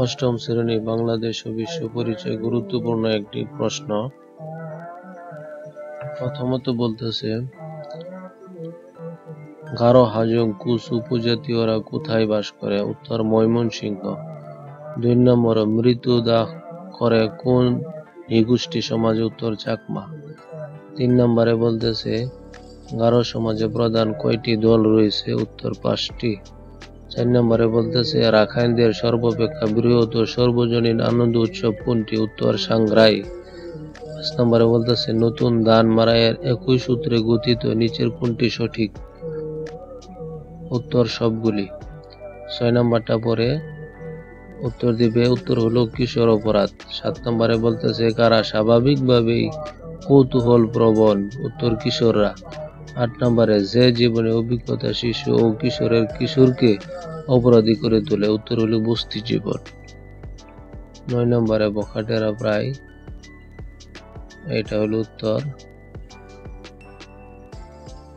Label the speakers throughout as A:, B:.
A: অষ্টম শ্রেণী বাংলাদেশ ও বিশ্ব পরিচয় গুরুত্বপূর্ণ একটি প্রশ্ন। প্রথমত বলতেছে, গারো, হাজং, কুশ উপজাতীয়রা কোথায় বাস করে? উত্তর ময়মনসিংহ। 2 নম্বর, মৃত্যু দাহ করে কোন নৃগোষ্ঠী সমাজে? উত্তর চাকমা। 3 নম্বরে বলতেছে, গারো সমাজে প্রধান কয়টি দল রয়েছে? উত্তর 5টি। 4 নম্বরে বলতেছে, রাখাইনদের সর্বাপেক্ষা বৃহৎ ও সর্বজনীন আনন্দ উৎসব কোনটি? উত্তর সাংগ্রাই। 5 নম্বরে বলতেছে, নতুন ধান মাড়াইয়ের একই সূত্রে গঠিত নিচের কোনটি সঠিক? উত্তর সবগুলি। 6 নম্বরটা পরে উত্তর দিবে, উত্তর হলো কিশোর অপরাধ। 7 নম্বরে বলতেছে, কারা স্বাভাবিকভাবেই কৌতূহল প্রবণ? উত্তর কিশোররা। 8 নম্বরে, যে জীবনে অভিজ্ঞতা শিশু ও কিশোরকে অপরাধী করে তোলে? উত্তর হলো বস্তি জীবন। 9 নম্বরে, বখাটেরা প্রায়, এটা হলো উত্তর।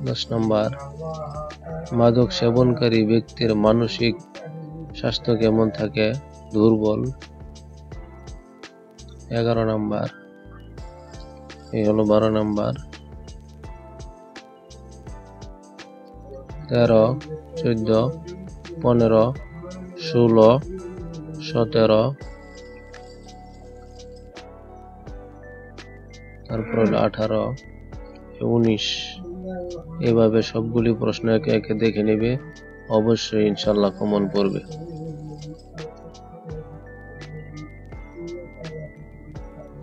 A: 10 নম্বর, মাদক সেবনকারী ব্যক্তির মানসিক স্বাস্থ্য কেমন থাকে? দুর্বল। 11 নম্বর, এই হলো 12 নম্বর। 13, 14, 15, 16, 17, তারপর 18, 19। এভাবে সবগুলি প্রশ্ন একে একে দেখে নেবে, অবশ্যই ইনশাল্লাহ কমন পড়বে।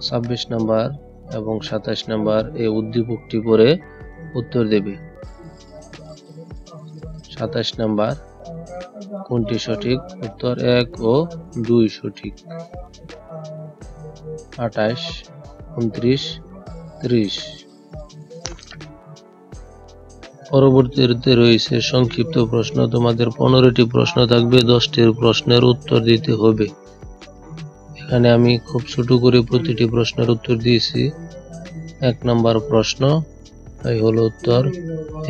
A: 26 নম্বর এবং 27 নম্বর এই উদ্দীপকটি পড়ে উত্তর দেবে। 27 নম্বর, কোনটি সঠিক? উত্তর 1 ও 2 সঠিক। 28, 29, 30। পরবর্তীতে রয়েছে সংক্ষিপ্ত প্রশ্ন। তোমাদের 15টি প্রশ্ন থাকবে, 10টির প্রশ্নের উত্তর দিতে হবে। এখানে আমি খুব ছোট করে প্রতিটি প্রশ্নের উত্তর দিয়েছি। 1 নম্বর প্রশ্ন, এই হলো উত্তর।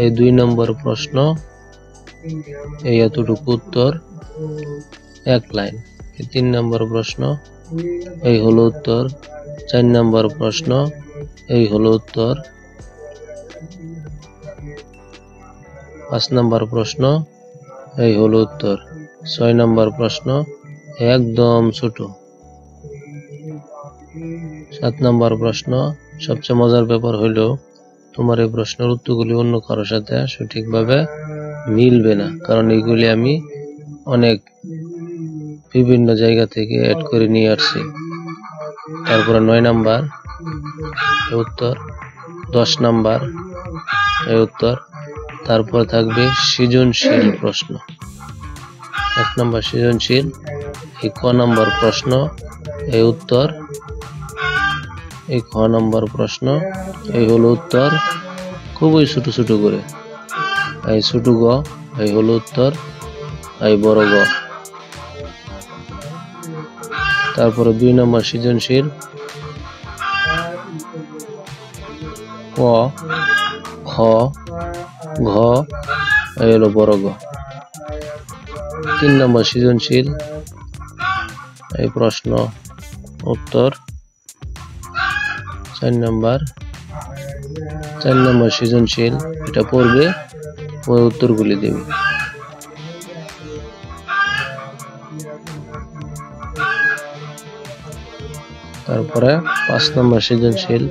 A: এই 2 নম্বর প্রশ্ন, এই এতটুকু উত্তর, 1 লাইন। এই 3 নম্বর প্রশ্ন, এই হলো উত্তর। 4 নম্বর প্রশ্ন, এই হলো উত্তর। 5 নম্বর প্রশ্ন, এই হলো উত্তর। 6 নম্বর প্রশ্ন, একদম ছোট। 7 নম্বর প্রশ্ন, সবচেয়ে মজার ব্যাপার হলো তোমার এই প্রশ্নের উত্তরগুলি অন্য কারোর সাথে সঠিকভাবে মিলবে না, কারণ এইগুলি আমি অনেক বিভিন্ন জায়গা থেকে অ্যাড করে নিয়ে আসছি। তারপরে 9 নম্বর উত্তর, 10 নম্বর এই উত্তর। তারপর থাকবে সৃজনশীল প্রশ্ন। 1 নম্বর সৃজনশীল, এই ক নম্বর প্রশ্ন, এই উত্তর। এই খ নম্বর প্রশ্ন, এই হলো উত্তর। খুবই ছোট ছোট করে, এই ছোট গ, এই হলো উত্তর, এই বড় গ। তারপরে 2 নম্বর সৃজনশীল, ক, খ, ঘ, এই হলো বড় গ। 3 নম্বর সৃজনশীল, এই প্রশ্ন উত্তর। 4 নম্বর সৃজনশীল, এটা পড়বে, ওই উত্তরগুলি দেবে। তারপরে 5 নম্বর সৃজনশীল,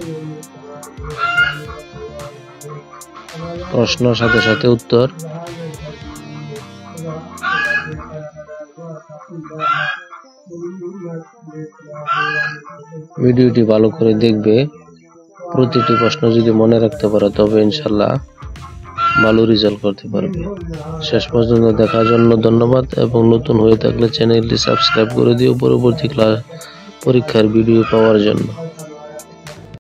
A: প্রশ্ন সাথে সাথে উত্তর। ভিডিওটি ভালো করে দেখবে, প্রতিটি প্রশ্ন যদি মনে রাখতে পারো তবে ইনশাল্লাহ ভালো রেজাল্ট করতে পারবে। শেষ পর্যন্ত দেখার জন্য ধন্যবাদ, এবং নতুন হয়ে থাকলে চ্যানেলটি সাবস্ক্রাইব করে দিও পরবর্তী পরীক্ষার ভিডিও পাওয়ার জন্য।